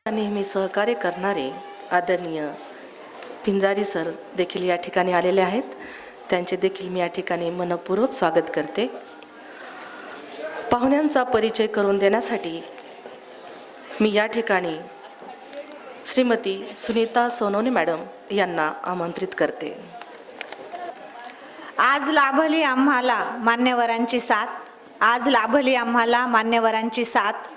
नेहमी सहकार्य करणारे आदरणीय पिंजारी सर देखील या ठिकाणी आलेले आहेत. त्यांचे देखील मी या ठिकाणी मनपूर्वक स्वागत करते. पाहुण्यांचा परिचय करून देण्यासाठी मी या ठिकाणी श्रीमती सुनीता सोनवणे मॅडम यांना आमंत्रित करते. आज लाभली आम्हाला मान्यवरांची साथ, आज लाभली आम्हाला मान्यवरांची साथ.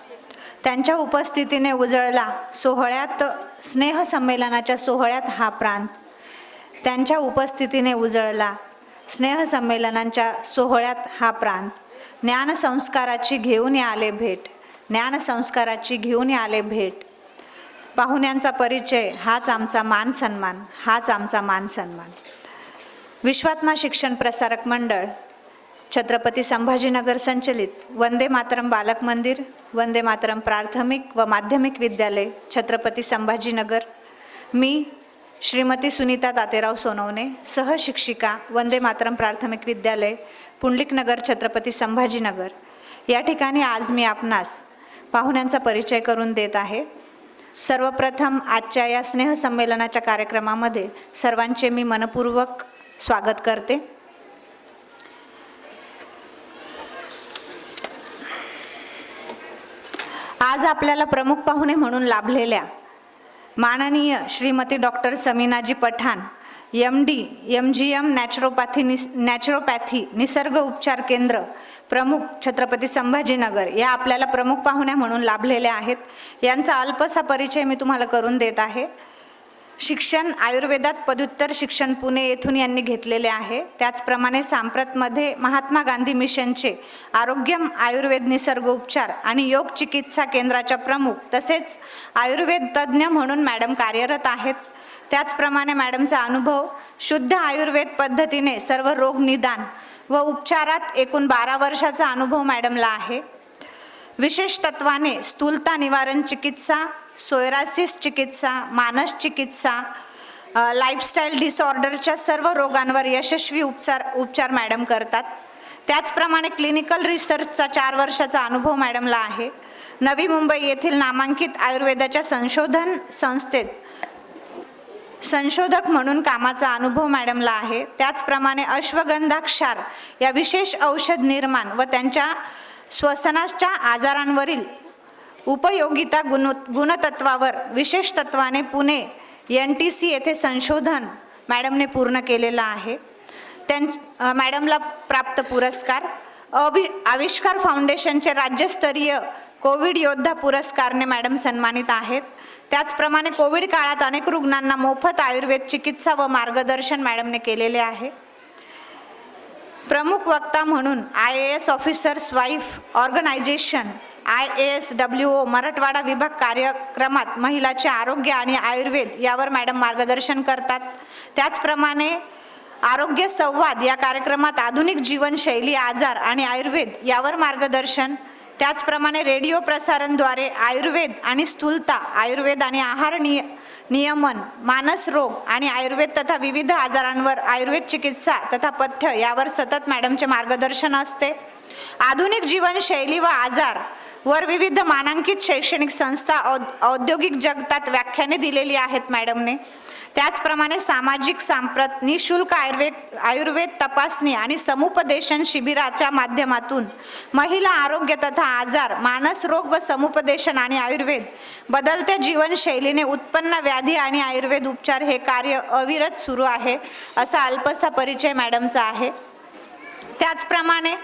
त्यांच्या उपस्थितीने उजळला सोहळ्यात, स्नेहसंमेलनाच्या सोहळ्यात हा प्रांत. त्यांच्या उपस्थितीने उजळला स्नेहसंमेलनाच्या सोहळ्यात हा प्रांत. ज्ञानसंस्काराची घेऊन आले भेट, ज्ञानसंस्काराची घेऊन आले भेट. पाहुण्यांचा परिचय हाच आमचा मान सन्मान, हाच आमचा मान सन्मान. विश्वात्मा शिक्षण प्रसारक मंडळ, छत्रपती संभाजीनगर संचलित वंदे मातरम बालक मंदिर, वंदे मातरम प्राथमिक व माध्यमिक विद्यालय, छत्रपती संभाजीनगर. मी श्रीमती सुनीता तातेराव सोनवणे, सहशिक्षिका, वंदे मातरम प्राथमिक विद्यालय, पुंडलिकनगर, छत्रपती संभाजीनगर. या ठिकाणी आज मी आपणास पाहुण्यांचा परिचय करून देत आहे. सर्वप्रथम आजच्या या स्नेहसंमेलनाच्या कार्यक्रमामध्ये सर्वांचे मी मनपूर्वक स्वागत करते. आज आपल्याला प्रमुख पाहुणे म्हणून लाभलेल्या माननीय श्रीमती डॉक्टर समीनाजी पठाण, MD MGM नॅचरोपॅथी निसर्ग उपचार केंद्र, प्रमुख, छत्रपती संभाजीनगर, या आपल्याला प्रमुख पाहुण्या म्हणून लाभलेल्या आहेत. यांचा अल्पसा परिचय मी तुम्हाला करून देत आहे. शिक्षण आयुर्वेदात पदव्युत्तर शिक्षण पुणे येथून यांनी घेतलेले आहे. त्याचप्रमाणे सांप्रतमध्ये महात्मा गांधी मिशनचे आरोग्यम आयुर्वेद निसर्ग उपचार आणि योग चिकित्सा केंद्राच्या प्रमुख तसेच आयुर्वेद तज्ज्ञ म्हणून मॅडम कार्यरत आहेत. त्याचप्रमाणे मॅडमचा अनुभव शुद्ध आयुर्वेद पद्धतीने सर्व रोग निदान व उपचारात एकूण 12 वर्षाचा अनुभव मॅडमला आहे. विशेष तत्वाने स्थूलता निवारण चिकित्सा, सोयरासिस चिकित्सा, मानस चिकित्सा, लाईफस्टाईल डिसऑर्डरच्या सर्व रोगांवर यशस्वी उपचार मॅडम करतात. त्याचप्रमाणे क्लिनिकल रिसर्चचा 4 वर्षाचा अनुभव मॅडमला आहे. नवी मुंबई येथील नामांकित आयुर्वेदाच्या संशोधन संस्थेत संशोधक म्हणून कामाचा अनुभव मॅडमला आहे. त्याचप्रमाणे अश्वगंधा क्षार या विशेष औषध निर्माण व त्यांच्या श्वसनाच्या आजारांवरील उपयोगिता गुणतत्वावर विशेष तत्वाने पुणे NTC येथे संशोधन मॅडमने पूर्ण केलेलं आहे. मॅडमला प्राप्त पुरस्कार आविष्कार फाउंडेशनचे राज्यस्तरीय कोविड योद्धा पुरस्कारने मॅडम सन्मानित आहेत. त्याचप्रमाणे कोविड काळात अनेक रुग्णांना मोफत आयुर्वेद चिकित्सा व मार्गदर्शन मॅडमने केलेले आहे. प्रमुख वक्ता म्हणून IAS officers wife organisation IASWO Marathwada विभाग कार्यक्रमात महिलाचे आरोग्य आणि आयुर्वेद यावर मॅडम मार्गदर्शन करतात. त्याचप्रमाणे आरोग्य संवाद या कार्यक्रमात आधुनिक जीवनशैली, आजार आणि आयुर्वेद यावर मार्गदर्शन. त्याचप्रमाणे रेडिओ प्रसारणद्वारे आयुर्वेद आणि स्थूलता, आयुर्वेद आणि आहार नियमन, मानस रोग आणि आयुर्वेद तथा विविध आजारांवर आयुर्वेद चिकित्सा तथा पथ्य यावर सतत मॅडमचे मार्गदर्शन असते. आधुनिक जीवनशैली व आजार वर विविध मानांकित शैक्षणिक संस्था, औद्योगिक जगतात व्याख्याने दिलेली आहेत मॅडमने. त्याचप्रमाणे सामाजिक सांप्रत निशुल्क आयुर्वेद तपासणी आणि समुपदेशन शिबिराच्या माध्यमातून महिला आरोग्य तथा आजार, मानस रोग व समुपदेशन आणि आयुर्वेद, बदलत्या जीवनशैलीने उत्पन्न व्याधी आणि आयुर्वेद उपचार हे कार्य अविरत सुरू आहे. असा अल्पसा परिचय मॅडमचा आहे. त्याचप्रमाणे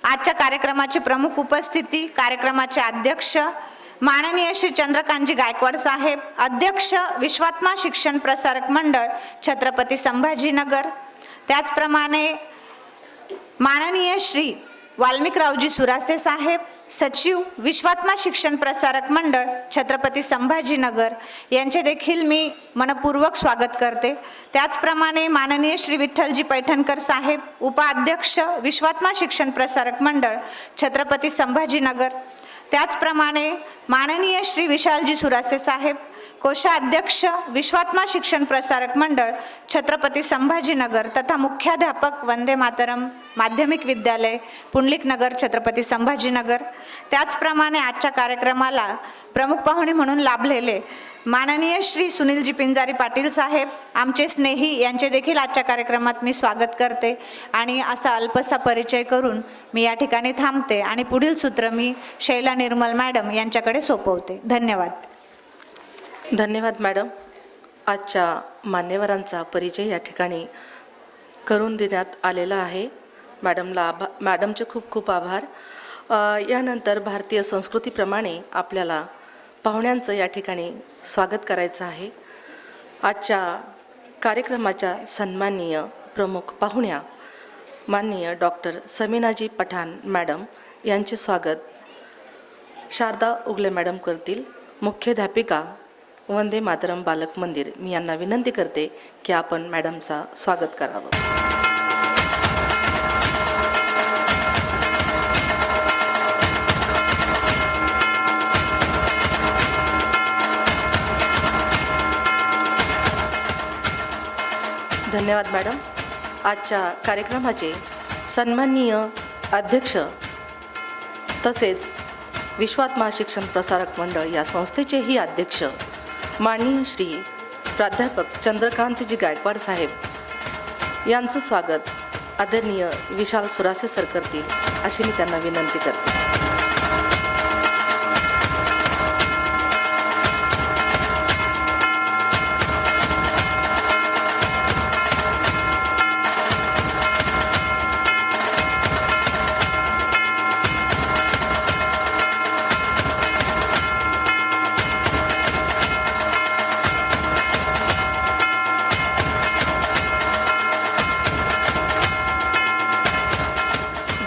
आजच्या कार्यक्रमाची प्रमुख उपस्थिती, कार्यक्रमाचे अध्यक्ष माननीय श्री चंद्रकांतजी गायकवाड साहेब, अध्यक्ष विश्वात्मा शिक्षण प्रसारक मंडळ, छत्रपती संभाजीनगर. त्याचप्रमाणे माननीय श्री वाल्मिकरावजी सुरासे साहेब, सचिव विश्वात्मा शिक्षण प्रसारक मंडळ, छत्रपती संभाजीनगर, यांचे देखील मी मनपूर्वक स्वागत करते. त्याचप्रमाणे माननीय श्री विठ्ठलजी पैठणकर साहेब, उपाध्यक्ष विश्वात्मा शिक्षण प्रसारक मंडळ, छत्रपती संभाजीनगर. त्याचप्रमाणे माननीय श्री विशालजी सुरासे साहेब, कोषाध्यक्ष विश्वात्मा शिक्षण प्रसारक मंडळ छत्रपती संभाजीनगर तथा मुख्याध्यापक वंदे मातरम माध्यमिक विद्यालय पुंडलिक नगर छत्रपती संभाजीनगर, त्याचप्रमाणे आजच्या कार्यक्रमाला प्रमुख पाहुणे म्हणून लाभलेले माननीय श्री सुनीलजी पिंजारी पाटील साहेब आमचे स्नेही यांचे देखील आजच्या कार्यक्रमात मी स्वागत करते आणि असा अल्पसा परिचय करून मी या ठिकाणी थांबते आणि पुढील सूत्र मी शैला निर्मल मॅडम यांच्याकडे सोपवते. धन्यवाद. धन्यवाद मॅडम. आजच्या मान्यवरांचा परिचय या ठिकाणी करून देण्यात आलेला आहे. मॅडमचे खूप खूप आभार. यानंतर भारतीय संस्कृतीप्रमाणे आपल्याला पाहुण्यांचं या ठिकाणी स्वागत करायचं आहे. आजच्या कार्यक्रमाच्या सन्माननीय प्रमुख पाहुण्या माननीय डॉक्टर समीनाजी पठाण मॅडम यांचे स्वागत शारदा उगले मॅडम करतील. मुख्याध्यापिका वंदे मातरम बालक मंदिर, मी यांना विनंती करते की आपण मॅडमचा स्वागत करावं. धन्यवाद मॅडम. आजच्या कार्यक्रमाचे सन्माननीय अध्यक्ष तसेच विश्वात्मा शिक्षण प्रसारक मंडळ या संस्थेचेही अध्यक्ष माननीय श्री प्राध्यापक चंद्रकांतजी गायकवाड साहेब यांचं स्वागत आदरणीय विशाल सुरासे सर करतील अशी मी त्यांना विनंती करते.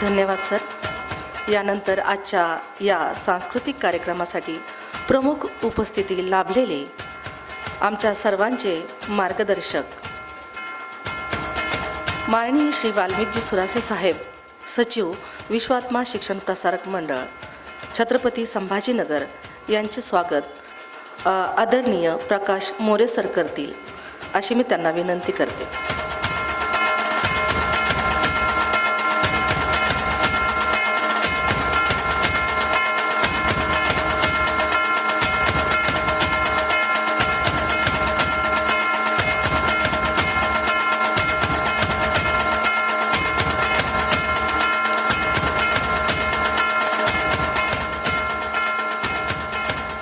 धन्यवाद सर. यानंतर आजच्या या सांस्कृतिक कार्यक्रमासाठी प्रमुख उपस्थिती लाभलेले आमच्या सर्वांचे मार्गदर्शक माननीय श्री वाल्मिकजी सुरासे साहेब, सचिव विश्वात्मा शिक्षण प्रसारक मंडळ छत्रपती संभाजीनगर यांचे स्वागत आदरणीय प्रकाश मोरे सर करतील अशी मी त्यांना विनंती करते.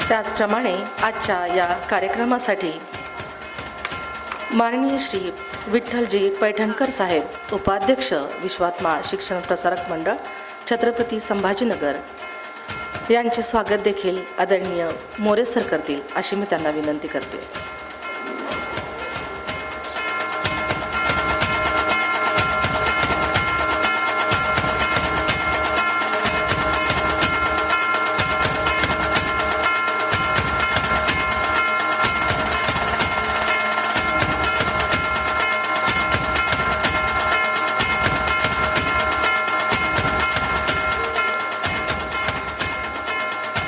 त्याचप्रमाणे आजच्या या कार्यक्रमासाठी माननीय श्री विठ्ठलजी पैठणकर साहेब, उपाध्यक्ष विश्वात्मा शिक्षण प्रसारक मंडळ छत्रपती संभाजीनगर यांचे स्वागत देखील आदरणीय मोरे सर करतील अशी मी त्यांना विनंती करते.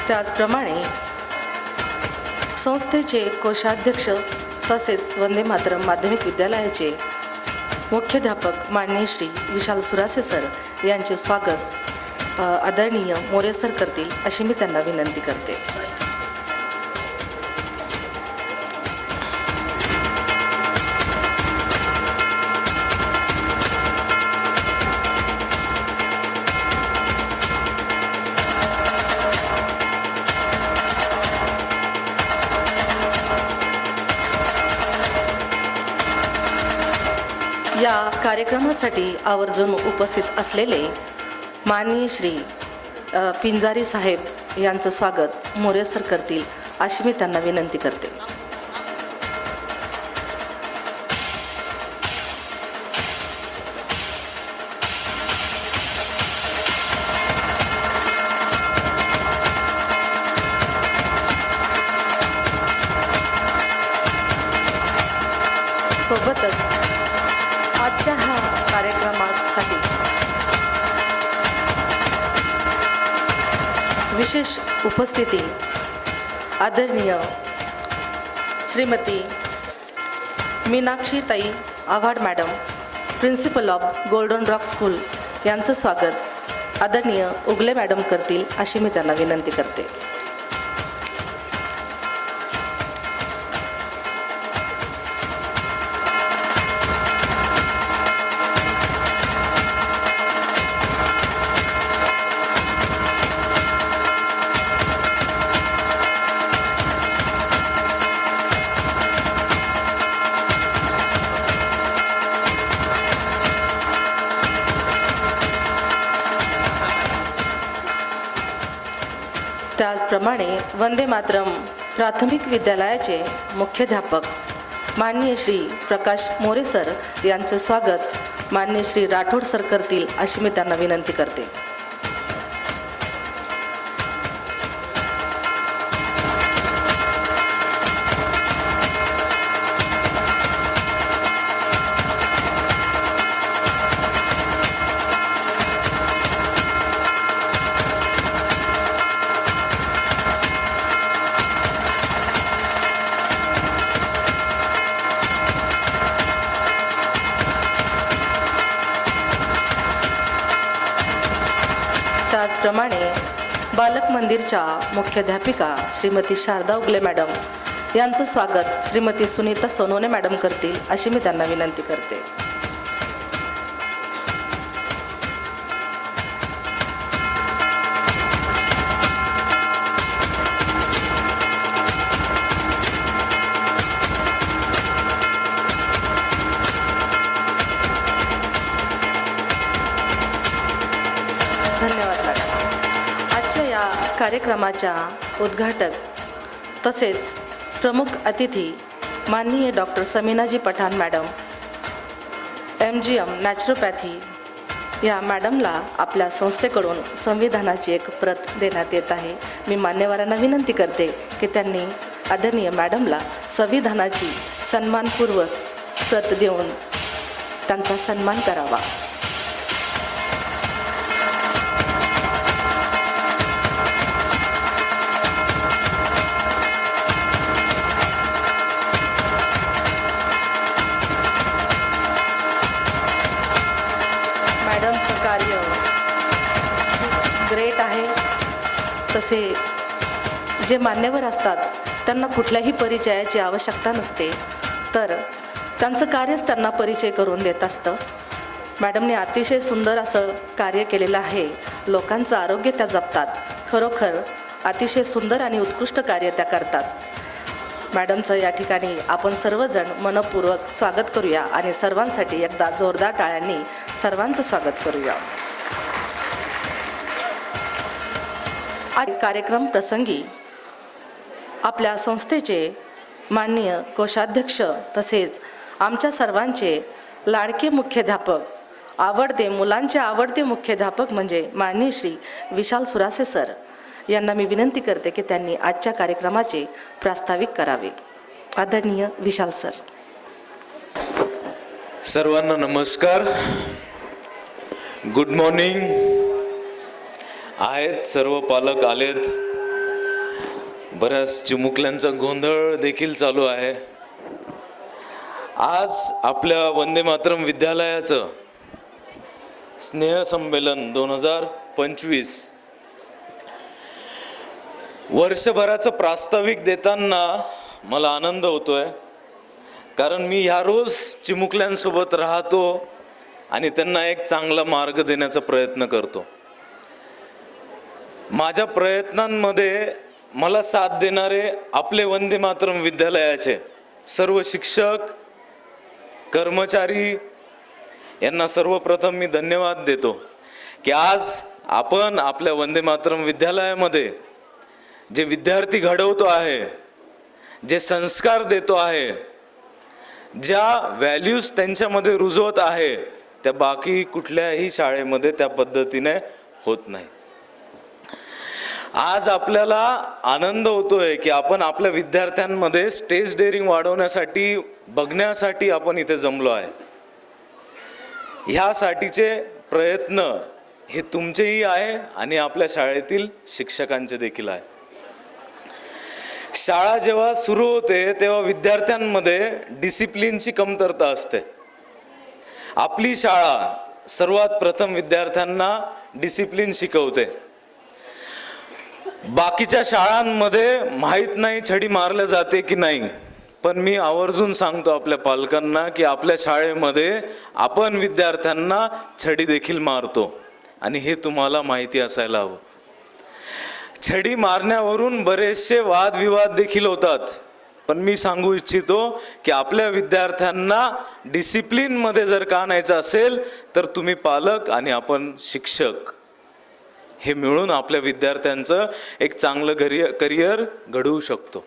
त्याचप्रमाणे संस्थेचे कोषाध्यक्ष तसेच वंदे मातरम माध्यमिक विद्यालयाचे मुख्याध्यापक माननीय श्री विशाल सुरासे सर यांचे स्वागत आदरणीय मोरे सर करतील अशी मी त्यांना विनंती करते. या कार्यक्रमासाठी आवर्जून उपस्थित असलेले माननीय श्री पिंजारी साहेब यांचं स्वागत मोरे सर करतील अशी मी त्यांना विनंती करते. सोबतच आजच्या हा कार्यक्रमासाठी विशेष उपस्थिती आदरणीय Shrimati Meenakshi tai Awhad madam, principal of Golden Rock School यांचं स्वागत आदरणीय उगले मॅडम करतील अशी मी त्यांना विनंती करते. त्याचप्रमाणे वंदे मातरम प्राथमिक विद्यालयाचे मुख्याध्यापक माननीय श्री प्रकाश मोरे सर यांचं स्वागत माननीय श्री राठोड सर करतील अशी मी त्यांना विनंती करते. त्याचप्रमाणे बालक मंदिरच्या मुख्याध्यापिका श्रीमती शारदा उगले मॅडम यांचं स्वागत श्रीमती सुनीता सोनवणे मॅडम करतील अशी मी त्यांना विनंती करते. धन्यवाद मॅडम. आजच्या या कार्यक्रमाच्या उद्घाटक तसेच प्रमुख अतिथी माननीय डॉक्टर समीनाजी पठाण मॅडम, MGM नॅचरोपॅथी या मॅडमला आपल्या संस्थेकडून संविधानाची एक प्रत देण्यात येत आहे. मी मान्यवरांना विनंती करते की त्यांनी आदरणीय मॅडमला संविधानाची सन्मानपूर्वक प्रत देऊन त्यांचा सन्मान करावा. मॅडमचं कार्य ग्रेट आहे. तसे जे मान्यवर असतात त्यांना कुठल्याही परिचयाची आवश्यकता नसते, तर त्यांचं कार्यच त्यांना परिचय करून देत असतं. मॅडमने अतिशय सुंदर असं कार्य केलेलं आहे. लोकांचं आरोग्य त्या जपतात. खरोखर अतिशय सुंदर आणि उत्कृष्ट कार्य त्या करतात. मॅडमचं या ठिकाणी आपण सर्वजण मनपूर्वक स्वागत करूया आणि सर्वांसाठी एकदा जोरदार टाळ्यांनी सर्वांचं स्वागत करूया. आज कार्यक्रम प्रसंगी आपल्या संस्थेचे माननीय कोषाध्यक्ष तसेच आमच्या सर्वांचे लाडके मुख्याध्यापक, मुलांचे आवडते मुख्याध्यापक म्हणजे माननीय श्री विशाल सुरासे सर यांना मी विनंती करते की त्यांनी आजच्या कार्यक्रमाचे प्रास्ताविक करावे. आदरणीय विशाल सर. सर्वांना नमस्कार. Good morning. आहेत सर्व पालक आलेत. बऱ्याच चिमुकल्यांचा गोंधळ देखील चालू आहे. आज आपल्या वंदे मातरम विद्यालयाचं स्नेहसंमेलन 2025 वर्षभराचं प्रास्ताविक देताना मला आनंद होतोय, कारण मी ह्या रोज चिमुकल्यांसोबत राहतो आणि त्यांना एक चांगला मार्ग देण्याचा प्रयत्न करतो. माझ्या प्रयत्नांमध्ये मला साथ देणारे आपले वंदे मातरम विद्यालयाचे सर्व शिक्षक, कर्मचारी यांना सर्वप्रथम मी धन्यवाद देतो की आज आपण आपल्या वंदे मातरम विद्यालयामध्ये जे विद्यार्थी घडवतो आहे, जे संस्कार देतो आहे, ज्या व्हॅल्यूज त्यांच्यामध्ये रुजवत आहे, त्या बाकी कुठल्याही शाळेमध्ये त्या पद्धतीने होत नाही. आज आपल्याला आनंद होतोय की आपण आपल्या विद्यार्थ्यांमध्ये स्टेज डेअरिंग वाढवण्यासाठी बघण्यासाठी आपण इथे जमलो आहे. ह्यासाठीचे प्रयत्न हे तुमचेही आहे आणि आपल्या शाळेतील शिक्षकांचे देखील आहे. शाळा जेव्हा सुरू होते तेव्हा विद्यार्थ्यांमध्ये डिसिप्लिनची कमतरता असते. आपली शाळा सर्वात प्रथम विद्यार्थ्यांना डिसिप्लिन शिकवते. बाकीच्या शाळांमध्ये माहीत नाही छडी मारल्या जाते की नाही, पण मी आवर्जून सांगतो आपल्या पालकांना की आपल्या शाळेमध्ये आपण विद्यार्थ्यांना छडी देखील मारतो, आणि हे तुम्हाला माहिती असायला हवं. छडी मारण्यावरून बरेचसे वादविवाद देखील होतात, पण मी सांगू इच्छितो की आपल्या विद्यार्थ्यांना डिसिप्लिनमध्ये जर का आणायचं असेल तर तुम्ही पालक आणि आपण शिक्षक हे मिळून आपल्या विद्यार्थ्यांचं एक चांगलं करिअर घडवू शकतो.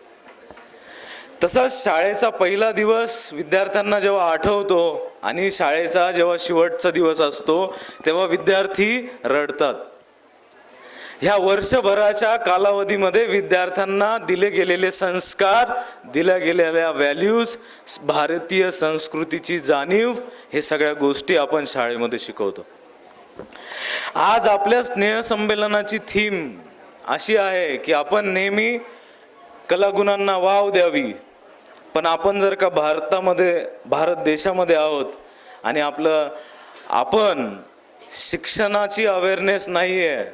तसंच शाळेचा पहिला दिवस विद्यार्थ्यांना जेव्हा आठवतो आणि शाळेचा जेव्हा शेवटचा दिवस असतो तेव्हा विद्यार्थी रडतात. ह्या वर्षभराच्या कालावधीमध्ये विद्यार्थ्यांना दिले गेलेले संस्कार, दिल्या गेलेल्या व्हॅल्यूज, भारतीय संस्कृतीची जाणीव, हे सगळ्या गोष्टी आपण शाळेमध्ये शिकवतो. आज आपल्या स्नेहसंमेलनाची थीम अशी आहे की आपण नेहमी कलागुणांना वाव द्यावी, पण आपण जर का भारत देशामध्ये आहोत आणि आपण शिक्षणाची अवेअरनेस नाही आहे.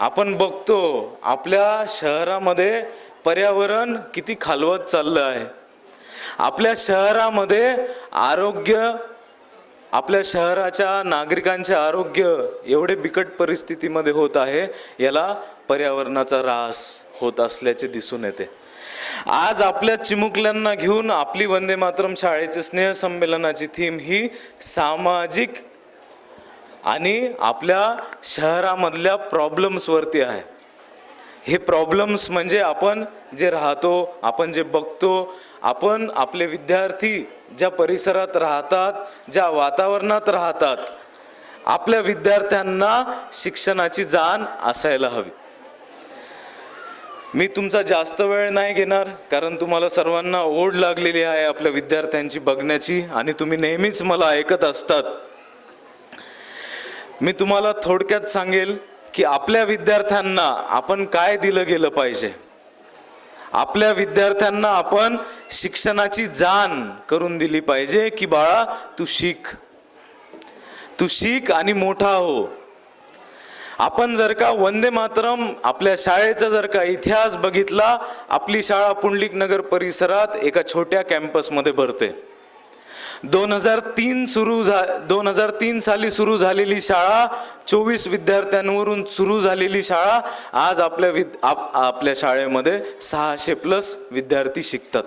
आपण बघतो आपल्या शहरामध्ये पर्यावरण किती खालवत चाललं आहे. आपल्या शहरामध्ये आपल्या शहराच्या नागरिकांचे आरोग्य एवढे बिकट परिस्थितीमध्ये होत आहे, याला पर्यावरणाचा ऱ्हास होत असल्याचे दिसून येते. आज आपल्या चिमुकल्यांना घेऊन आपली वंदे मातरम शाळेचे स्नेहसंमेलनाची थीम ही सामाजिक आणि आपल्या शहरामधल्या प्रॉब्लेम्सवरती आहे. हे प्रॉब्लेम्स म्हणजे आपण जे राहतो, आपण जे बघतो, आपण आपले विद्यार्थी ज्या परिसरात राहतात, ज्या वातावरणात राहतात, आपल्या विद्यार्थ्यांना शिक्षणाची जाण असायला हवी. मी तुमचा जास्त वेळ नाही घेणार, कारण तुम्हाला सर्वांना ओढ लागलेली आहे आपल्या विद्यार्थ्यांची बघण्याची, आणि तुम्ही नेहमीच मला ऐकत असतात. मी तुम्हाला थोडक्यात सांगेल की आपल्या विद्यार्थ्यांना आपण काय दिलं गेलं पाहिजे. आपल्या विद्यार्थ्यांना आपण शिक्षणाची जाण करून दिली पाहिजे की बाळा तू शिक आणि मोठा हो. आपण जर का वंदे मातरम आपल्या शाळेचा जर का इतिहास बघितला, आपली शाळा पुंडलिक नगर परिसरात एका छोट्या कॅम्पसमध्ये भरते. 2003 साली सुरू झालेली शाळा, 24 विद्यार्थ्यांवरून सुरू झालेली शाळा, आज आपल्या शाळेमध्ये 600+ विद्यार्थी शिकतात.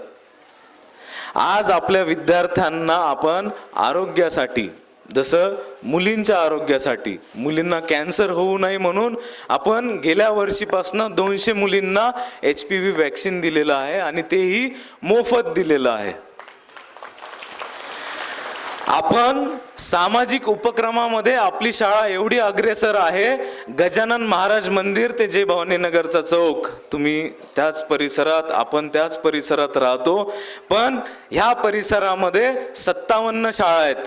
आज आपल्या विद्यार्थ्यांना आपण आरोग्यासाठी, जसं मुलींच्या आरोग्यासाठी, मुलींना कॅन्सर होऊ नये म्हणून आपण गेल्या वर्षीपासून 200 मुलींना HPV वॅक्सिन दिलेलं आहे, आणि तेही मोफत दिलेलं आहे. आपण सामाजिक उपक्रमामध्ये आपली शाळा एवढी अग्रेसर आहे, गजानन महाराज मंदिर ते जय भवानी नगरचा चौक, तुम्ही त्याच परिसरात, आपण त्याच परिसरात राहतो, पण ह्या परिसरामध्ये 57 शाळा आहेत.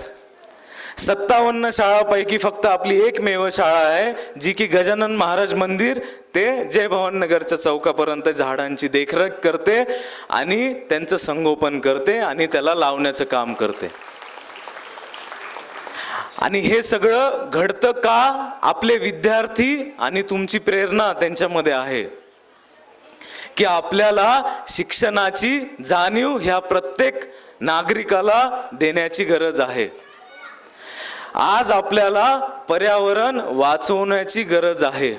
57 शाळापैकी फक्त आपली एकमेव शाळा आहे जी की गजानन महाराज मंदिर ते जय भवानी नगरच्या चौकापर्यंत झाडांची देखरेख करते आणि त्यांचं संगोपन करते आणि त्याला लावण्याचं काम करते. आणि हे सगळं घडतं का? आपले विद्यार्थी आणि तुमची प्रेरणा त्यांच्यामध्ये आहे की आपल्याला शिक्षणाची जाणीव ह्या प्रत्येक नागरिकाला देण्याची गरज आहे. आज आपल्याला पर्यावरण वाचवण्याची गरज आहे.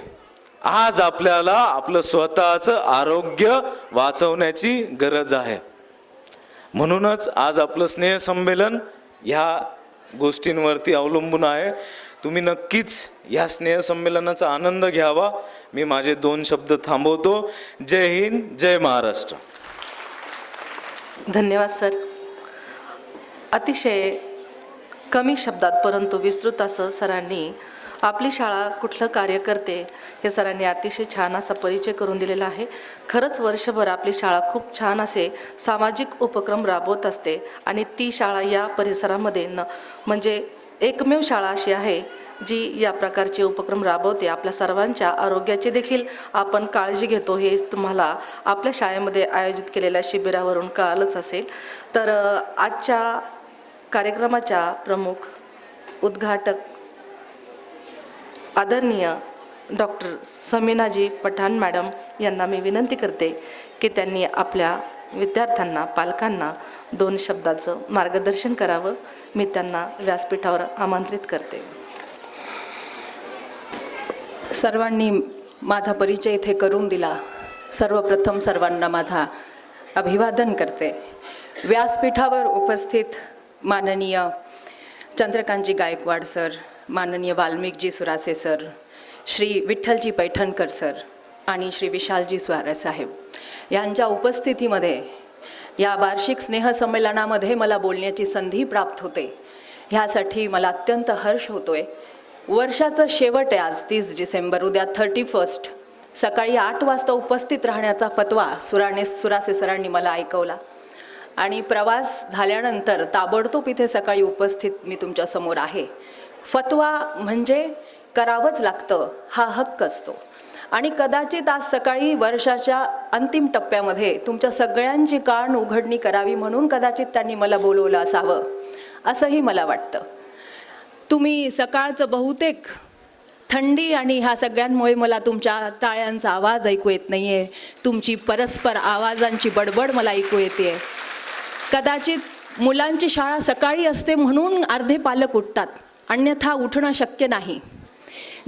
आज आपल्याला आपलं स्वतःचं आरोग्य वाचवण्याची गरज आहे. म्हणूनच आज आपलं स्नेहसंमेलन ह्या गोष्टींवरती अवलंबून आहे. तुम्ही नक्कीच या स्नेहसंमेलनाचा आनंद घ्यावा. मी माझे 2 शब्द थांबवतो. जय हिंद, जय महाराष्ट्र. धन्यवाद सर. अतिशय कमी शब्दात परंतु विस्तृत असं सरांनी आपली शाळा कुठलं कार्य करते हे सरांनी अतिशय छान असा परिचय करून दिलेला आहे. खरंच वर्षभर आपली शाळा खूप छान असे सामाजिक उपक्रम राबवत असते आणि ती शाळा या परिसरामध्ये म्हणजे एकमेव शाळा अशी आहे जी या प्रकारचे उपक्रम राबवते, आपल्या सर्वांच्या आरोग्याची देखील आपण काळजी घेतो, हे तुम्हाला आपल्या शाळेमध्ये आयोजित केलेल्या शिबिरावरून कळालंच असेल. तर आजच्या कार्यक्रमाच्या प्रमुख उद्घाटक आदरणीय डॉक्टर समीनाजी पठाण मॅडम यांना मी विनंती करते की त्यांनी आपल्या विद्यार्थ्यांना, पालकांना 2 शब्दाचं मार्गदर्शन करावं. मी त्यांना व्यासपीठावर आमंत्रित करते. सर्वांनी माझा परिचय इथे करून दिला. सर्वप्रथम सर्वांना माझा अभिवादन करते. व्यासपीठावर उपस्थित माननीय चंद्रकांतजी गायकवाड सर, माननीय वाल्मिकजी सुरासे सर, श्री विठ्ठलजी पैठणकर सर आणि श्री विशालजी स्वारे साहेब यांच्या उपस्थितीमध्ये या वार्षिक स्नेहसंमेलनामध्ये मला बोलण्याची संधी प्राप्त होते, ह्यासाठी मला अत्यंत हर्ष होतोय. वर्षाचं शेवट आहे आज 30 डिसेंबर, उद्या 31. सकाळी 8 वाजता उपस्थित राहण्याचा फतवा सुरासे सरांनी मला ऐकवला आणि प्रवास झाल्यानंतर ताबडतोब इथे सकाळी उपस्थित मी तुमच्यासमोर आहे. फतवा म्हणजे करावंच लागतं, हा हक्क असतो आणि कदाचित आज सकाळी वर्षाच्या अंतिम टप्प्यामध्ये तुमच्या सगळ्यांची कान उघडणी करावी म्हणून कदाचित त्यांनी मला बोलवलं असावं, असंही मला वाटतं. तुम्ही सकाळचं बहुतेक थंडी आणि ह्या सगळ्यांमुळे मला तुमच्या टाळ्यांचा आवाज ऐकू येत नाही आहे, तुमची परस्पर आवाजांची बडबड मला ऐकू येते. कदाचित मुलांची शाळा सकाळी असते म्हणून अर्धे पालक उठतात, अन्यथा उठणं शक्य नाही.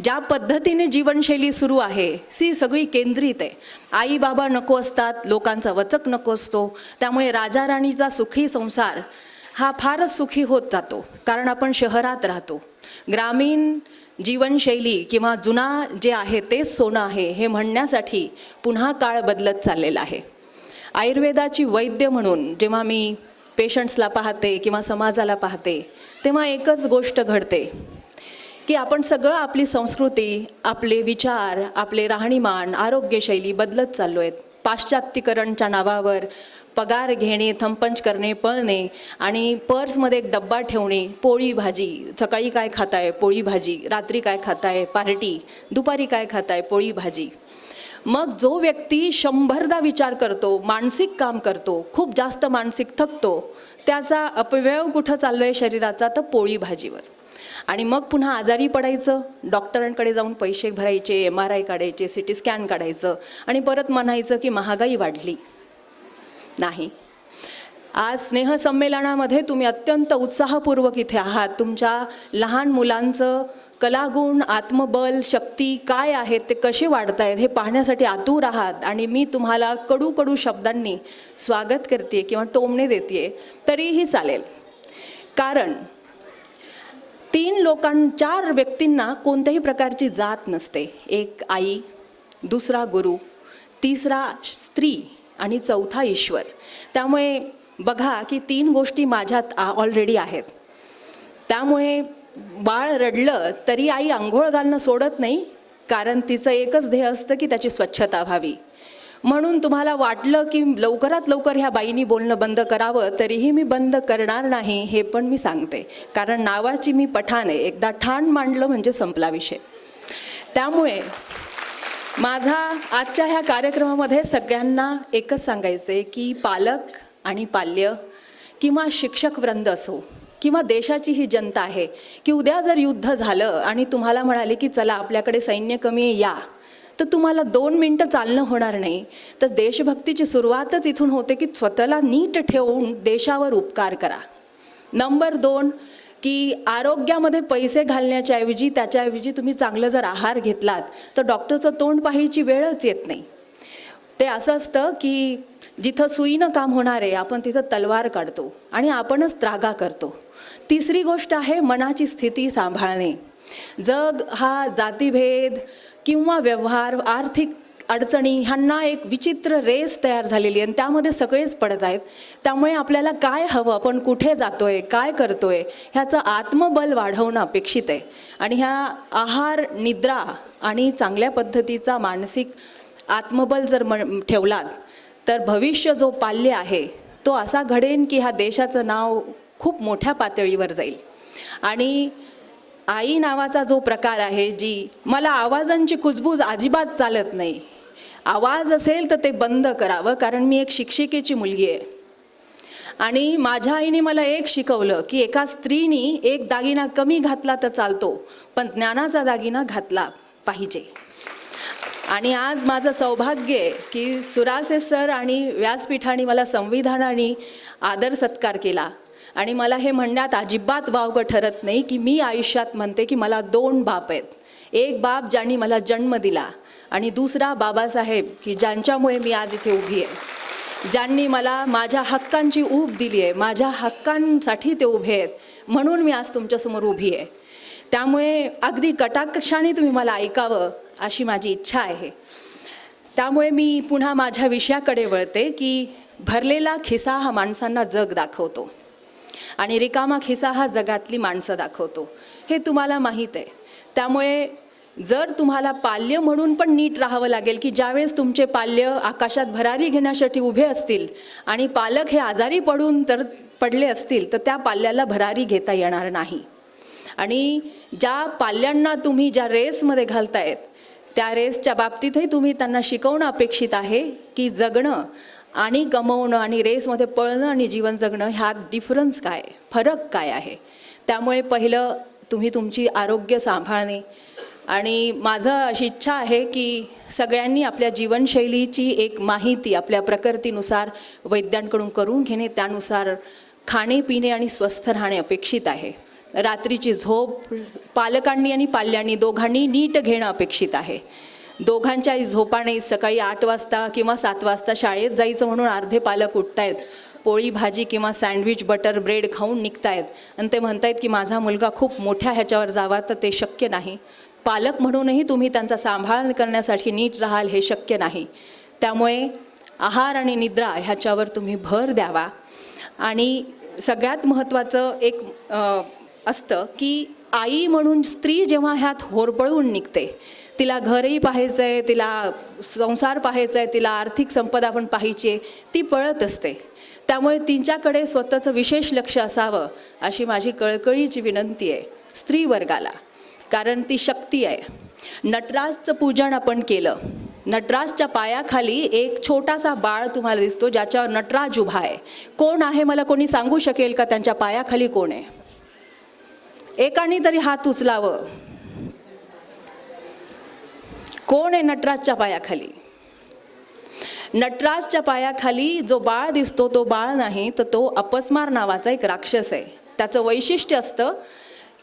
ज्या पद्धतीने जीवनशैली सुरू आहे ती सगळी केंद्रित आहे. आई बाबा नको असतात, लोकांचा वचक नको असतो, त्यामुळे राजा राणीचा सुखी संसार हा फारच सुखी होत जातो, कारण आपण शहरात राहतो. ग्रामीण जीवनशैली किंवा जुना जे आहे तेच सोनं आहे हे म्हणण्यासाठी पुन्हा काळ बदलत चाललेला आहे. आयुर्वेदाची वैद्य म्हणून जेव्हा मी पेशंट्सला पाहते किंवा समाजाला पाहते तेव्हा एकच गोष्ट घडते की आपण सगळं, आपली संस्कृती, आपले विचार, आपले राहणीमान, आरोग्यशैली बदलत चाललो आहेत. पाश्चात्तीकरणच्या नावावर पगार घेणे, थंपंच करणे, पळणे आणि पर्समध्ये एक डब्बा ठेवणे, पोळी भाजी, सकाळी काय खाताय पोळी भाजी, रात्री काय खाताय पार्टी, दुपारी काय खाताय पोळी भाजी. मग जो व्यक्ती 100दा विचार करतो, मानसिक काम करतो, खूप जास्त मानसिक थकतो, त्याचा अपव्यय कुठं चाललो आहे शरीराचा, तर पोळी भाजीवर. आणि मग पुन्हा आजारी पडायचं, डॉक्टरांकडे जाऊन पैसे भरायचे, MRI काढायचे, CT स्कॅन काढायचं आणि परत म्हणायचं की महागाई वाढली. नाही, आज स्नेहसंमेलनामध्ये तुम्ही अत्यंत उत्साहपूर्वक इथे आहात. तुमच्या लहान मुलांचं कलागुण, आत्मबल, शक्ती काय आहेत, ते कसे वाढत आहेत हे पाहण्यासाठी आतुर आहात आणि मी तुम्हाला कडू कडू शब्दांनी स्वागत करते किंवा टोमणे देते तरीही चालेल. कारण 4 व्यक्तींना कोणत्याही प्रकारची जात नसते. एक आई, दुसरा गुरु, तिसरा स्त्री आणि चौथा ईश्वर. त्यामुळे बघा की 3 गोष्टी माझ्यात ऑलरेडी आहेत. त्यामुळे बाळ रडलं तरी आई आंघोळ घालणं सोडत नाही, कारण तिचं एकच ध्येय असतं की त्याची स्वच्छता व्हावी. म्हणून तुम्हाला वाटलं की लवकरात लवकर ह्या बाईंनी बोलणं बंद करावं, तरीही मी बंद करणार नाही हे पण मी सांगते, कारण नावाची मी पठाण आहे. एकदा ठाण मांडलं म्हणजे संपला विषय. त्यामुळे माझा आजच्या ह्या कार्यक्रमामध्ये सगळ्यांना एकच सांगायचं आहे की पालक आणि पाल्य किंवा शिक्षक वृंद असो किंवा देशाची ही जनता आहे की उद्या जर युद्ध झालं आणि तुम्हाला म्हणाले की चला आपल्याकडे सैन्य कमी आहे या, तर तुम्हाला 2 मिनटं चालणं होणार नाही. तर देशभक्तीची सुरुवातच इथून होते की स्वतःला नीट ठेवून देशावर उपकार करा. नंबर 2 की आरोग्यामध्ये पैसे घालण्याच्या ऐवजी त्याच्याऐवजी तुम्ही चांगलं जर आहार घेतलात तर डॉक्टरचं तोंड पाहायची वेळच येत नाही. ते असं असतं की जिथं सुईनं काम होणार आहे आपण तिथं तलवार काढतो आणि आपणच त्रागा करतो. तिसरी गोष्ट आहे मनाची स्थिती सांभाळणे. जग हा जातीभेद किंवा व्यवहार, आर्थिक अडचणी ह्यांना एक विचित्र रेस तयार झालेली आहे आणि त्यामध्ये सगळेच पडत आहेत. त्यामुळे आपल्याला काय हवं, आपण कुठे जातोय, काय करतोय, ह्याचं आत्मबल वाढवणं अपेक्षित आहे. आणि ह्या आहार, निद्रा आणि चांगल्या पद्धतीचा मानसिक आत्मबल जर ठेवलात तर भविष्य जो पाल्य आहे तो असा घडेन की ह्या देशाचं नाव खूप मोठ्या पातळीवर जाईल. आणि आई नावाचा जो प्रकार आहे, जी मला आवाजांची कुजबूज अजिबात चालत नाही. आवाज असेल तर ते बंद करावं, कारण मी एक शिक्षिकेची मुलगी आहे. आणि माझ्या आईने मला एक शिकवलं की एका स्त्रीने एक दागिना कमी घातला तर चालतो, पण ज्ञानाचा दागिना घातला पाहिजे. आणि आज माझं सौभाग्य आहे की सुरासे सर आणि व्यासपीठाने मला संविधानाने आदर सत्कार केला. आणि मला हे म्हणण्यात अजिबात वावगं ठरत नाही की मी आयुष्यात म्हणते की मला 2 बाप आहेत. एक बाप ज्यांनी मला जन्म दिला, आणि दुसरा बाबासाहेब की ज्यांच्यामुळे मी आज इथे उभी आहे, ज्यांनी मला माझ्या हक्कांची ऊब दिली आहे. माझ्या हक्कांसाठी ते उभे आहेत, म्हणून मी आज तुमच्यासमोर उभी आहे. त्यामुळे अगदी कटाक्षाने तुम्ही मला ऐकावं अशी माझी इच्छा आहे. त्यामुळे मी पुन्हा माझ्या विषयाकडे वळते की भरलेला खिसा हा माणसांना जग दाखवतो आणि रिकामा खिसा हा जगातली माणसं दाखवतो, हे तुम्हाला माहीत आहे. त्यामुळे जर तुम्हाला पाल्य म्हणून पण नीट राहावं लागेल की ज्यावेळेस तुमचे पाल्य आकाशात भरारी घेण्यासाठी उभे असतील आणि पालक हे आजारी पडले असतील, तर त्या पाल्याला भरारी घेता येणार नाही. आणि ज्या पाल्यांना तुम्ही ज्या रेसमध्ये घालतायत, त्या रेसच्या बाबतीतही तुम्ही त्यांना शिकवणं अपेक्षित आहे की जगणं आणि गमवणं आणि रेसमध्ये पळणं आणि जीवन जगणं ह्यात डिफरन्स काय, फरक काय आहे. त्यामुळे पहिलं तुम्ही तुमची आरोग्य सांभाळणे. आणि माझं अशी इच्छा आहे की सगळ्यांनी आपल्या जीवनशैलीची एक माहिती आपल्या प्रकृतीनुसार वैद्यांकडून करून घेणे, त्यानुसार खाणे पिणे आणि स्वस्थ राहणे अपेक्षित आहे. रात्रीची झोप पालकांनी आणि पाल्यांनी दोघांनी नीट घेणं अपेक्षित आहे. दोघांच्याही झोपाने सकाळी 8 वाजता किंवा 7 वाजता शाळेत जायचं म्हणून अर्धे पालक उठतायत, पोळी भाजी किंवा सँडविच बटर ब्रेड खाऊन निघतायत आणि ते म्हणतायत की माझा मुलगा खूप मोठ्या ह्याच्यावर जावा, तर ते शक्य नाही. पालक म्हणूनही तुम्ही त्यांचा सांभाळ करण्यासाठी नीट राहाल हे शक्य नाही. त्यामुळे आहार आणि निद्रा ह्याच्यावर तुम्ही भर द्यावा. आणि सगळ्यात महत्त्वाचं एक असतं की आई म्हणून स्त्री जेव्हा ह्यात होरपळून निघते, तिला घरही पाहायचं आहे, तिला संसार पाहायचा आहे, तिला आर्थिक संपदा पण पाहायची आहे, ती पळत असते. त्यामुळे तिच्याकडे स्वतःचं विशेष लक्ष असावं अशी माझी कळकळीची विनंती आहे स्त्री वर्गाला, कारण ती शक्ती आहे. नटराजचं पूजन आपण केलं. नटराजच्या पायाखाली एक छोटासा बाळ तुम्हाला दिसतो ज्याच्यावर नटराज उभा आहे. कोण आहे मला कोणी सांगू शकेल का त्यांच्या पायाखाली कोण आहे? एकाने तरी हात उचलावं. कोण आहे नटराजच्या पायाखाली? नटराजच्या पायाखाली जो बाळ दिसतो तो बाळ नाही, तर तो अपस्मार नावाचा एक राक्षस आहे. त्याचं वैशिष्ट्य असतं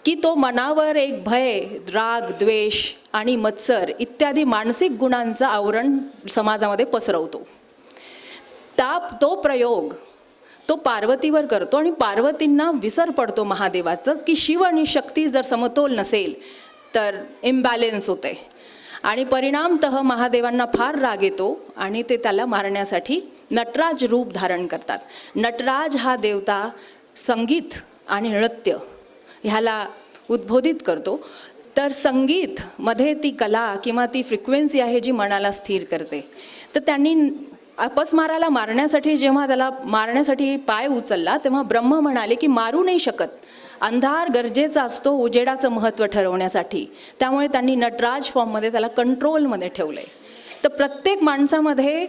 की तो मनावर एक भय, राग, द्वेष आणि मत्सर इत्यादी मानसिक गुणांचं आवरण समाजामध्ये पसरवतो. तो प्रयोग तो पार्वतीवर करतो आणि पार्वतींना विसर पडतो महादेवाचं की शिव आणि शक्ती जर समतोल नसेल तर इम्बॅलेन्स होते. आणि परिणामतः महादेवांना फार राग येतो आणि ते त्याला मारण्यासाठी नटराज रूप धारण करतात. नटराज हा देवता संगीत आणि नृत्य ह्याला उद्बोधित करतो. तर संगीतमध्ये ती कला किंवा ती फ्रिक्वेन्सी आहे जी मनाला स्थिर करते. तर त्यांनी अपस्माराला मारण्यासाठी जेव्हा त्याला मारण्यासाठी पाय उचलला तेव्हा ब्रह्म म्हणाले की मारू नाही शकत, अंधार गरजेचा असतो उजेडाचं महत्त्व ठरवण्यासाठी. त्यामुळे त्यांनी नटराज फॉर्ममध्ये त्याला कंट्रोलमध्ये ठेवलं आहे. तर प्रत्येक माणसामध्ये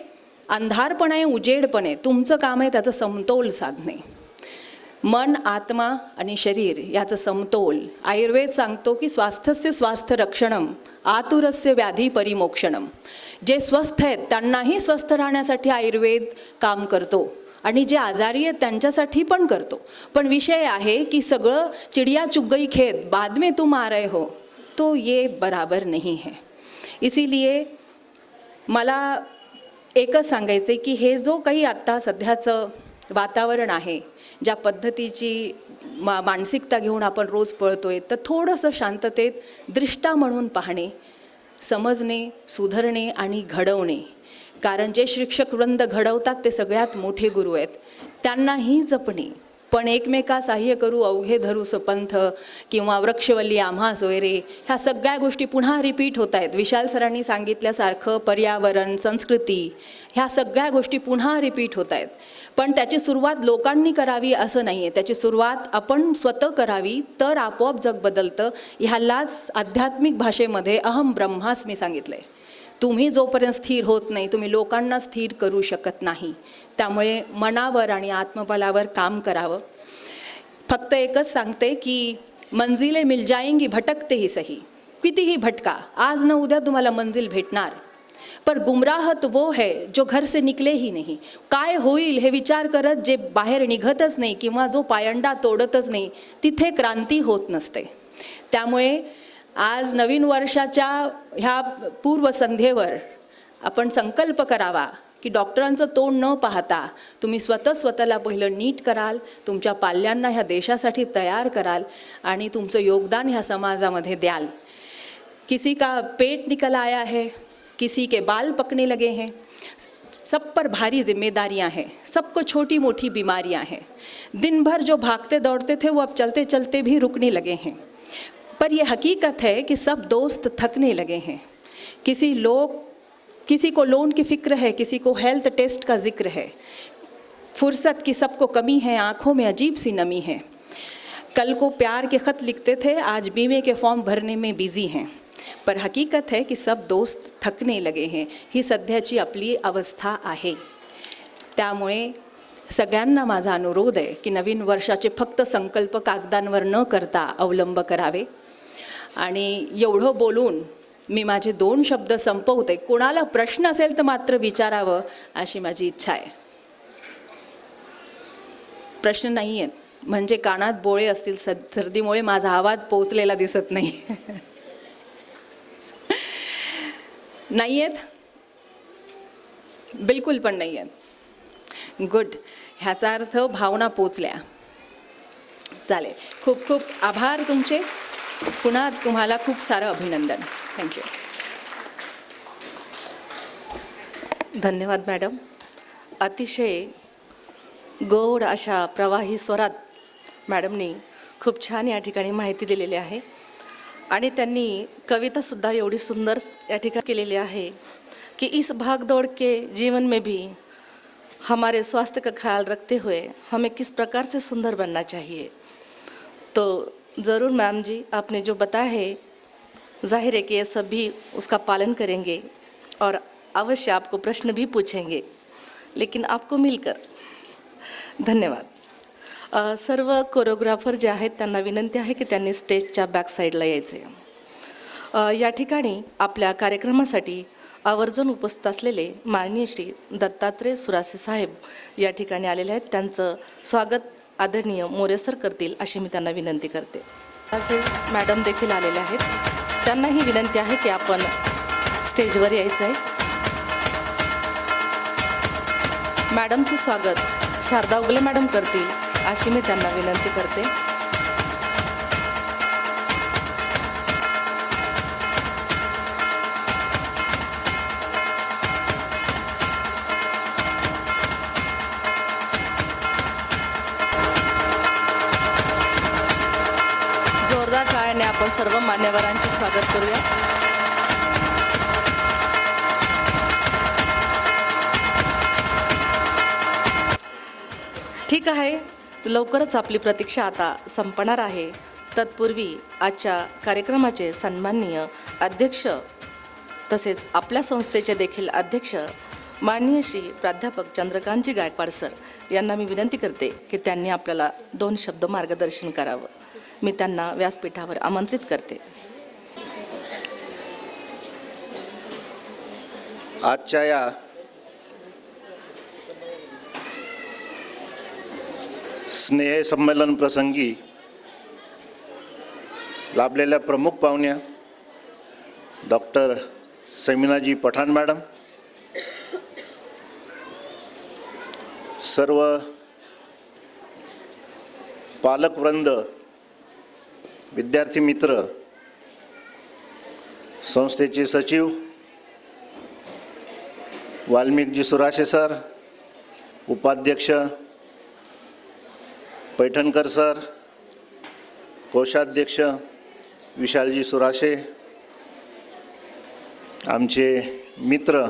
अंधार पण आहे, उजेड पण आहे. तुमचं काम आहे त्याचं समतोल साधणे. मन, आत्मा आणि शरीर याचं समतोल. आयुर्वेद सांगतो की स्वास्थ्यस्य स्वास्थ्य रक्षणम आतुरस्य व्याधी परिमोक्षणम. जे स्वस्थ आहेत त्यांनाही स्वस्थ राहण्यासाठी आयुर्वेद काम करतो आणि जे आजारी आहेत त्यांच्यासाठी पण करतो. पण विषय आहे की सगळं चिडिया चुग गई खेत बाद में तुम आ रहे हो, तो ये बराबर नहीं है. इसीलिए मला एकच सांगायचं आहे की हे जो काही आत्ता सध्याचं वातावरण आहे, ज्या पद्धतीची मानसिकता घेऊन आपण रोज पळतोय, तर थोडंसं शांततेत दृष्टा म्हणून पाहणे, समजणे, सुधारणे आणि घडवणे. कारण जे शिक्षक वृंद घडवतात ते सगळ्यात मोठे गुरु आहेत. त्यांनाही जपणे, पण एकमेका सहाय्य करू अवघे धरूस पंथ किंवा वृक्षवल्ली आम्हा सोयरे, ह्या सगळ्या गोष्टी पुन्हा रिपीट होत आहेत. विशाल सरांनी सांगितल्यासारखं पर्यावरण, संस्कृती, ह्या सगळ्या गोष्टी पुन्हा रिपीट होत आहेत. पण त्याची सुरुवात लोकांनी करावी असं नाही आहे. त्याची सुरुवात आपण स्वतः करावी, तर आपोआप जग बदलतं. ह्यालाच आध्यात्मिक भाषेमध्ये अहम ब्रह्मास्मी सांगितलं आहे. तुम्ही जोपर्यंत स्थिर होत नाही, तुम्ही लोकांना स्थिर करू शकत नाही. त्यामुळे मनावर आणि आत्मबलावर काम करावं. फक्त एकच सांगते की मंजिले मिल जाएंगी भटकते ही सही. कितीही भटका, आज न उद्या तुम्हाला मंजिल भेटणार. पर गुमराहत वो है जो घर से निकले ही नहीं. काय होईल हे विचार करत जे बाहेर निघतच नाही किंवा जो पायंडा तोडतच नाही, तिथे क्रांती होत नसते. त्यामुळे आज नवीन वर्षाच्या ह्या पूर्वसंध्येवर आपण संकल्प करावा की डॉक्टरांचं तोंड न पाहता तुम्ही स्वतःला पहिलं नीट कराल, तुमच्या पाल्यांना ह्या देशासाठी तयार कराल आणि तुमचं योगदान ह्या समाजामध्ये द्याल. किसी का पेट निकल आया है, किसी के बाल पकने लगे हैं, सब पर भारी जिम्मेदारियां हैं, सबको छोटी मोटी बीमारियां हैं. दिन भर जो भागते दौड़ते थे वो अब चलते चलते भी रुकने लगे हैं. पर ये हकीकत है कि सब दोस्त थकने लगे हैं. किसी को लोन की फिक्र है, किसी को हेल्थ टेस्ट का जिक्र है. फुर्सत की सबको कमी है, आँखों में अजीब सी नमी है. कल को प्यार के ख़त लिखते थे, आज बीमे के फॉर्म भरने में बिजी हैं. पर हकीकत है की सब दोस्त थकने लगे हैं. ही सध्याची आपली अवस्था आहे. त्यामुळे सगळ्यांना माझा अनुरोध आहे की नवीन वर्षाचे फक्त संकल्प कागदांवर न करता अवलंब करावे. आणि एवढं बोलून मी माझे 2 शब्द संपवते. कोणाला प्रश्न असेल तर मात्र विचारावं अशी माझी इच्छा आहे. प्रश्न नाही आहेत म्हणजे कानात बोळे असतील, सर्दीमुळे माझा आवाज पोचलेला दिसत नाही. नाही आहेत, बिलकुल पण नाही आहेत. गुड, ह्याचा अर्थ भावना पोचल्या. चालेल, खूप खूप आभार तुमचे. पुन्हा तुम्हाला खूप सारं अभिनंदन. थँक्यू. धन्यवाद मॅडम. अतिशय गोड अशा प्रवाही स्वरात मॅडमनी खूप छान या ठिकाणी माहिती दिलेली आहे. आणि त्यांनी कवितासुद्धा एवढी सुंदर या ठिकाणी केलेली आहे कि इस भाग दौड़ के जीवन में भी हमारे स्वास्थ्य का ख्याल रखते हुए हमें किस प्रकार से सुंदर बनना चाहिए. तो ज़रूर मैम जी, आपने जो बताया है जाहिर है कि ये सभी उसका पालन करेंगे और अवश्य आपको प्रश्न भी पूछेंगे, लेकिन आपको मिलकर. धन्यवाद. सर्व कोरिओग्राफर जे आहेत त्यांना विनंती आहे की त्यांनी स्टेजच्या बॅक साईडला यायचे. या ठिकाणी आपल्या कार्यक्रमासाठी आवर्जून उपस्थित असलेले माननीय श्री दत्तात्रय सुरासे साहेब या ठिकाणी आलेले आहेत. त्यांचं स्वागत आदरणीय मोरे सर करतील अशी मी त्यांना विनंती करते. असे मॅडम देखील आलेले आहेत, त्यांनाही विनंती आहे की आपण स्टेजवर यायचं आहे. मॅडमचे स्वागत शारदा उगले मॅडम करतील अशी मी त्यांना विनंती करते. जोरदार टाळ्याने आपण सर्व मान्यवरांचे स्वागत करूया. ठीक आहे, लवकरच आपली प्रतीक्षा आता संपणार आहे. तत्पूर्वी आजच्या कार्यक्रमाचे सन्माननीय अध्यक्ष तसेच आपल्या संस्थेचे देखील अध्यक्ष माननीय श्री प्राध्यापक चंद्रकांतजी गायकवाड सर यांना मी विनंती करते की त्यांनी आपल्याला 2 शब्द मार्गदर्शन करावं. मी त्यांना व्यासपीठावर आमंत्रित करते. आजच्या या स्नेह संमेलन प्रसंगी लाभलेल्या प्रमुख पाहुण्या डॉक्टर समीनाजी पठाण मॅडम, सर्व पालकवृंद, विद्यार्थी मित्र, संस्थेचे सचिव वाल्मिकजी सुराशे सर, उपाध्यक्ष पैठणकर सर, कोषाध्यक्ष विशालजी सुराशे, आमचे मित्र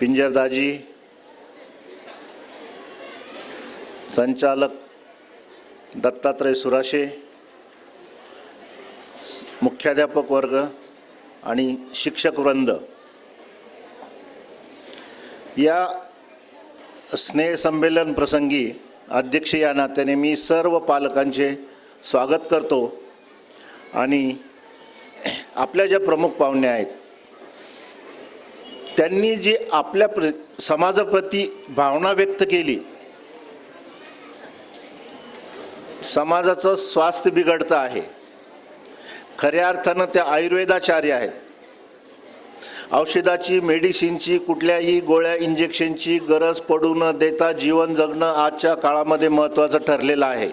पिंजरदाजी, संचालक दत्तात्रय सुराशे, मुख्याध्यापक वर्ग आणि शिक्षक वृंद, या स्नेहसंमेलन प्रसंगी अध्यक्ष या नात्याने मी सर्व पालकांचे स्वागत करतो आणि आपल्या ज्या प्रमुख पाहुण्या आहेत त्यांनी जी आपल्या समाजाप्रती भावना व्यक्त केली, समाजाचं स्वास्थ्य बिघडतं आहे, खऱ्या अर्थानं त्या आयुर्वेदाचार्य आहेत. औषधाची, मेडिसिनची, कुठल्याही गोळ्या इंजेक्शनची गरज पडू न देता जीवन जगणं आजच्या काळामध्ये महत्त्वाचं ठरलेलं आहे.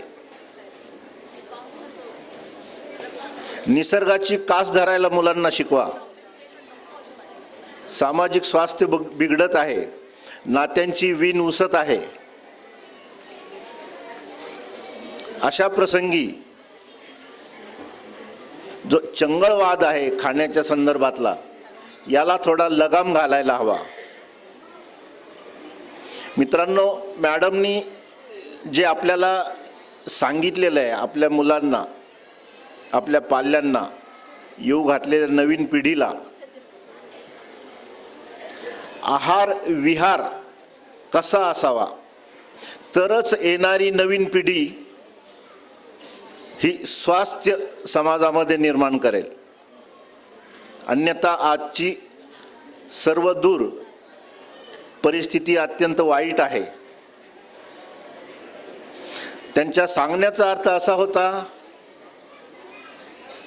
निसर्गाची कास धरायला मुलांना शिकवा. सामाजिक स्वास्थ्य बिघडत आहे, नात्यांची वीण उसत आहे. अशा प्रसंगी जो चंगळवाद आहे खाण्याच्या संदर्भातला, याला थोडा लगाम घालायला हवा. मित्रांनो, मॅडमनी जे आपल्याला सांगितलेलं आहे, आपल्या मुलांना, आपल्या पाल्यांना, येऊ घातलेल्या नवीन पिढीला आहार विहार कसा असावा, तरच येणारी नवीन पिढी ही स्वास्थ्य समाजामध्ये निर्माण करेल. अन्यथा आजची सर्वदूर परिस्थिती अत्यंत वाईट आहे. त्यांच्या सांगण्याचा अर्थ असा होता,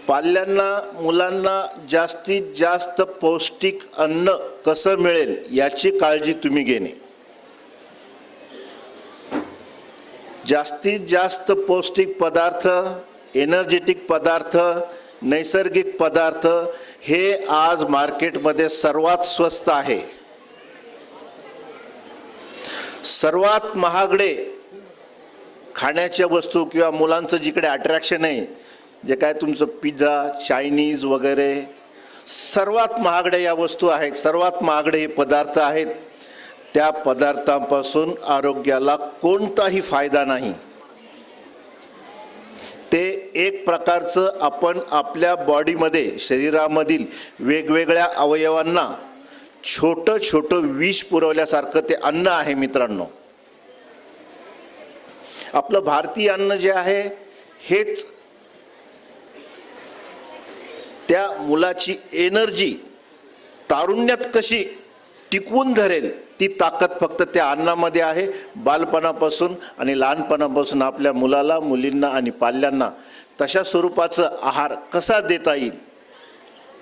पाल्यांना, मुलांना जास्तीत जास्त पौष्टिक अन्न कसं मिळेल याची काळजी तुम्ही घेणे. जास्तीत जास्त पौष्टिक पदार्थ, एनर्जेटिक पदार्थ, नैसर्गिक पदार्थ हे आज मार्केटमध्ये सर्वात स्वस्त आहे. सर्वात महागडे खाण्याच्या वस्तू किंवा मुलांचं जिकडे अट्रॅक्शन आहे, जे काय तुमचं पिझ्झा, चायनीज वगैरे, सर्वात महागड्या या वस्तू आहेत, सर्वात महागडे हे पदार्थ आहेत. त्या पदार्थांपासून आरोग्याला कोणताही फायदा नाही. ते एक प्रकारचं आपण आपल्या बॉडीमध्ये, शरीरामधील वेगवेगळ्या अवयवांना छोटं छोटं विष पुरवल्यासारखं ते अन्न आहे. मित्रांनो, आपलं भारतीय अन्न जे आहे हेच त्या मुलाची एनर्जी तारुण्यात कशी टिकवून धरेल, ती ताकद फक्त त्या अन्नामध्ये आहे. बालपणापासून आणि लहानपणापासून आपल्या मुलाला, मुलींना आणि पाल्यांना तशा स्वरूपाचं आहार कसा देता येईल.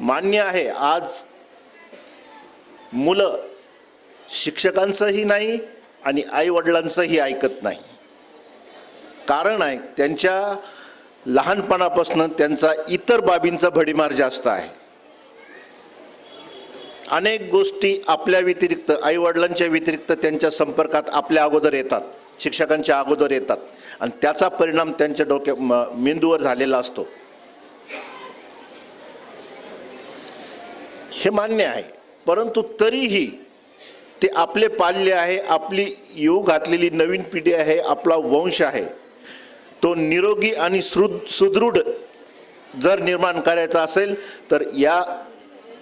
मान्य आहे, आज मुलं शिक्षकांचंही नाही आणि आईवडिलांचंही ऐकत नाही. कारण आहे, त्यांच्या लहानपणापासून त्यांचा इतर बाबींचा भडीमार जास्त आहे. अनेक गोष्टी आपल्या व्यतिरिक्त, आईवडिलांच्या व्यतिरिक्त त्यांच्या संपर्कात आपल्या अगोदर येतात, शिक्षकांच्या अगोदर येतात आणि त्याचा परिणाम त्यांच्या मेंदूवर झालेला असतो. हे मान्य आहे, परंतु तरीही ते आपले पाल्य आहे, आपली येऊ घातलेली नवीन पिढी आहे, आपला वंश आहे. तो निरोगी आणि सुदृढ जर निर्माण करायचा असेल तर या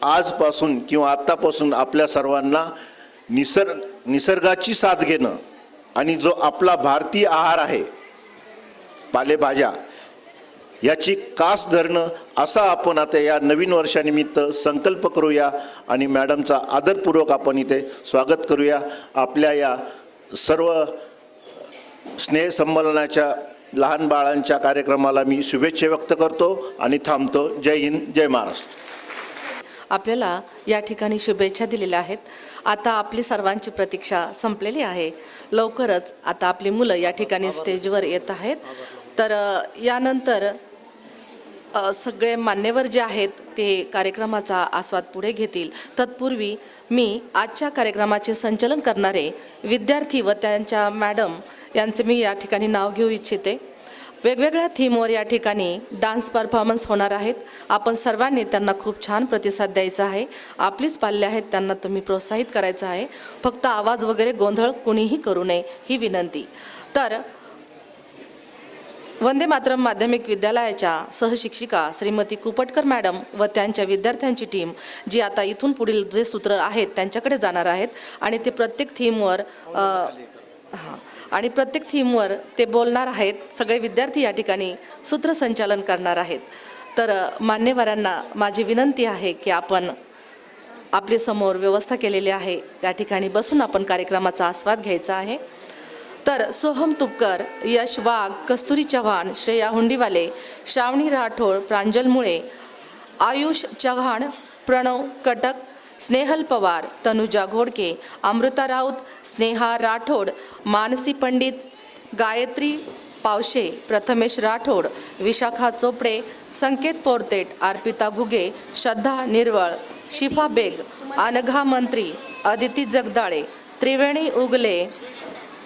आजपासून किंवा आत्तापासून आपल्या सर्वांना निसर्गाची साथ घेणं आणि जो आपला भारतीय आहार आहे, पालेभाज्या, याची कास धरणं, असा आपण आता या नवीन वर्षानिमित्त संकल्प करूया आणि मॅडमचा आदरपूर्वक आपण इथे स्वागत करूया. आपल्या या सर्व स्नेहसंमेलनाच्या लहान बाळांच्या कार्यक्रमाला मी शुभेच्छा व्यक्त करतो आणि थांबतो. जय हिंद, जय महाराष्ट्र. आपल्याला या ठिकाणी शुभेच्छा दिलेल्या आहेत. आता आपली सर्वांची प्रतीक्षा संपलेली आहे. लवकरच आता आपली मुलं या ठिकाणी स्टेजवर येत आहेत. तर यानंतर सगळे मान्यवर जे आहेत ते कार्यक्रमाचा आस्वाद पुढे घेतील. तत्पूर्वी मी आजच्या कार्यक्रमाचे संचालन करणारे विद्यार्थी व त्यांच्या मॅडम यांचे मी या ठिकाणी नाव घेऊ इच्छिते. वेगवेगळ्या थीमवर या ठिकाणी डान्स परफॉर्मन्स होणार आहेत. आपण सर्वांनी त्यांना खूप छान प्रतिसाद द्यायचा आहे. आपलीच पाल्य आहेत, त्यांना तुम्ही प्रोत्साहित करायचं आहे. फक्त आवाज वगैरे गोंधळ कुणीही करू नये ही विनंती. तर वंदे मातरम माध्यमिक विद्यालयाच्या सहशिक्षिका श्रीमती कुपटकर मॅडम व त्यांच्या विद्यार्थ्यांची टीम जी आता इथून पुढील जे सूत्र आहेत त्यांच्याकडे जाणार आहेत आणि ते प्रत्येक थीमवर ते बोलणार आहेत. सगळे विद्यार्थी या ठिकाणी सूत्रसंचालन करणार आहेत. तर मान्यवरांना माझी विनंती आहे की आपण आपली समोर व्यवस्था केलेली आहे त्या ठिकाणी बसून आपण कार्यक्रमाचा आस्वाद घ्यायचा आहे. तर सोहम तुपकर, यश वाघ, कस्तुरी चव्हाण, श्रेया हुंडीवाले, श्रावणी राठोड, प्रांजल मुळे, आयुष चव्हाण, प्रणव कटक, स्नेहल पवार, तनुजा घोडके, अमृता राऊत, स्नेहा राठोड, मानसी पंडित, गायत्री पावशे, प्रथमेश राठोड, विशाखा चोपडे, संकेत पोरतेट, अर्पिता घुगे, श्रद्धा निर्वळ, शिफा बेग, अनघा मंत्री, अदिती जगदाळे, त्रिवेणी उगले,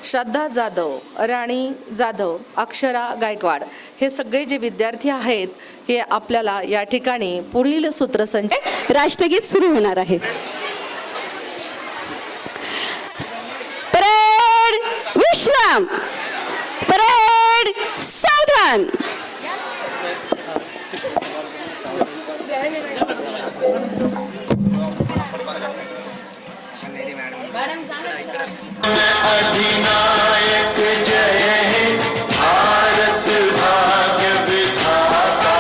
श्रद्धा जाधव, राणी जाधव, अक्षरा गायकवाड हे सगळे जे विद्यार्थी आहेत हे आपल्याला या ठिकाणी पुढील राष्ट्रगीत सुरू होणार आहे. परेड विश्राम, परेड सावधान. अधिनायक जय हे भारत भाग्य विधाता,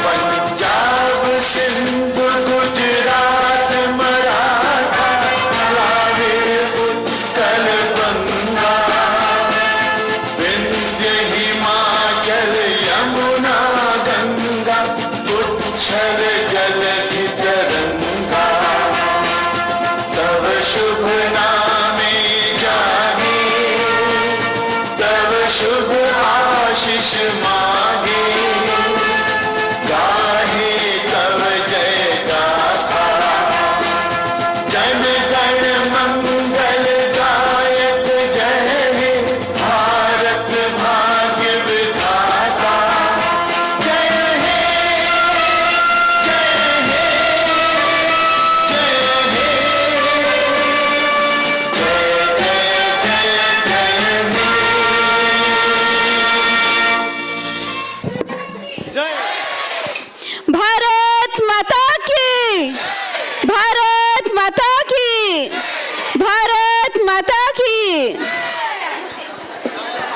पंजाब सिंध गुजरात मराठा, द्राविड़ उत्कल बंगा, विंध्य हिमाचल यमुना गंगा, उच्छल जलधि तरंगा, तव शुभ नामे जागे, तव शुभ आशीष मांगे, गाहे तव जय गाथा, जन गण मंगल गायक जय हे भारत भाग्य विधाता, जय हे जय हे जय हे जय